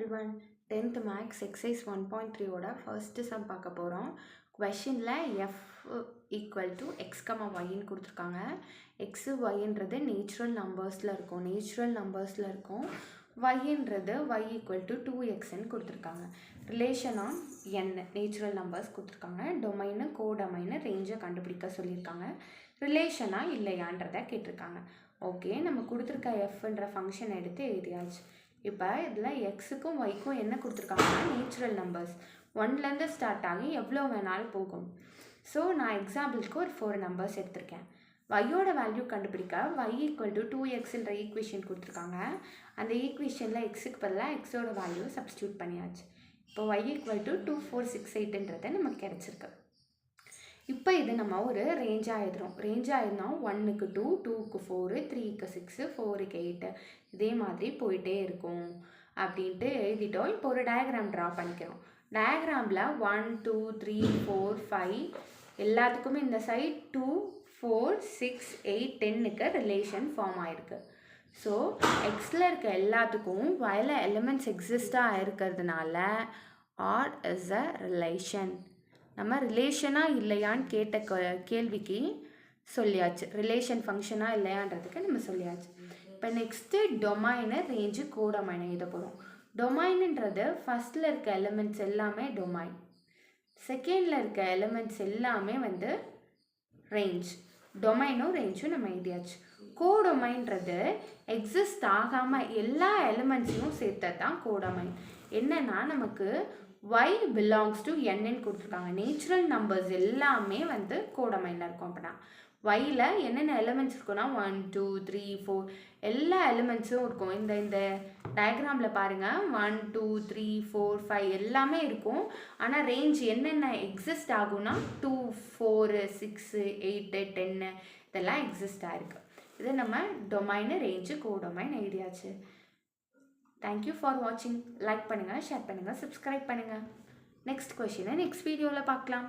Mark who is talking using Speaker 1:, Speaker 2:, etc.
Speaker 1: everyone. 10th Max exercise 1.3 ஓட first sum பார்க்க போகிறோம். questionல f equal to x, yன்னு கொடுத்துருக்காங்க. x, yன்றது நேச்சுரல் நம்பர்ஸில் இருக்கும். yன்றது y equal to 2xன்னு கொடுத்துருக்காங்க. Relation on n natural numbers கொடுத்துருக்காங்க. டொமைனு கோடொமைனு ரேஞ்சை கண்டுபிடிக்க சொல்லியிருக்காங்க. ரிலேஷனாக இல்லையான்றதை கேட்டிருக்காங்க. ஓகே, நம்ம கொடுத்துருக்க எஃப்ன்ற ஃபங்க்ஷன் எடுத்து எழுதியாச்சு. இப்போ இதில் எக்ஸுக்கும் ஒய்க்கும் என்ன கொடுத்துருக்காங்கன்னா நேச்சுரல் நம்பர்ஸ் 1லேருந்து ஸ்டார்ட் ஆகி எவ்வளோ வேணாலும் போகும். ஸோ நான் எக்ஸாம்பிளுக்கு ஒரு 4 நம்பர்ஸ் எடுத்திருக்கேன். ஒய்யோட வேல்யூ கண்டுபிடிக்க y ஈக்குவல் டு 2xன்ற ஈக்குவேஷன் கொடுத்துருக்காங்க. அந்த ஈக்குவேஷனில் எக்ஸுக்கு பதிலாக எக்ஸோட வேல்யூ சப்ஸ்டியூட் பண்ணியாச்சு. இப்போ y ஈக்குவல் டு 2468ன்றது நமக்கு கிடச்சிருக்கு. இப்போ இது நம்ம ஒரு ரேஞ்சாக எழுதுகிறோம். ரேஞ்சாக எழுதினோம் 1க்கு 2, 2க்கு 4, 3க்கு 6, 4க்கு 8 இதே மாதிரி போயிட்டே இருக்கும் அப்படின்ட்டு எழுதிட்டோம். இப்போ ஒரு டயக்ராம் ட்ரா பண்ணிக்கிறோம். டயக்ராமில் 1, 2, 3, 4, 5 எல்லாத்துக்குமே இந்த சைட் 2, 4, 6, 8, 10க்கு ரிலேஷன் ஃபார்ம் ஆகிருக்கு. ஸோ எக்ஸில் இருக்க எல்லாத்துக்கும் வயல எலிமெண்ட்ஸ் எக்ஸிஸ்டாக இருக்கிறதுனால ஆர் இஸ் அ ரிலேஷன். நம்ம ரிலேஷனாக இல்லையான்னு கேட்ட கேள்விக்கு சொல்லியாச்சு. ரிலேஷன் ஃபங்க்ஷனாக இல்லையான்றதுக்கு நம்ம சொல்லியாச்சு. இப்போ நெக்ஸ்ட்டு டொமைனு ரேஞ்சு கோடொமைனை எழுத போகிறோம். டொமைனுன்றது ஃபஸ்ட்டில் இருக்க எலிமெண்ட்ஸ் எல்லாமே டொமைன், செகண்டில் இருக்க எலிமெண்ட்ஸ் எல்லாமே ரேஞ்ச். டொமைனும் ரேஞ்சும் நம்ம எழுதியாச்சு. கோடொமைன்றது எக்ஸிஸ்ட் ஆகாமல் எல்லா எலிமெண்ட்ஸையும் சேர்த்தது தான் கோடொமைன். என்னென்னா நமக்கு y belongs to n கொடுத்துருக்காங்க. நேச்சுரல் நம்பர்ஸ் எல்லாமே கோடொமைனில் இருக்கும். அப்படின்னா yல என்னென்ன எலிமெண்ட்ஸ் இருக்குன்னா 1, 2, 3, 4 எல்லா எலிமெண்ட்ஸும் இருக்கும். இந்த டயக்ராமில் பாருங்கள் 1, 2, 3, 4, 5 எல்லாமே இருக்கும். ஆனால் ரேஞ்ச் என்னென்ன எக்ஸிஸ்ட் ஆகும்னா 2, 4, 6, 8, 10 இதெல்லாம் எக்ஸிஸ்ட் ஆகிருக்கு. இது நம்ம டொமைனு ரேஞ்சு கோடொமைன் எழுதியாச்சு. தேங்க்யூ ஃபார் வாட்சிங். லைக் பண்ணுங்கள், ஷேர் பண்ணுங்கள், சப்ஸ்கிரைப் பண்ணுங்கள். நெக்ஸ்ட் கொஷினை நெக்ஸ்ட் வீடியோவில் பார்க்கலாம்.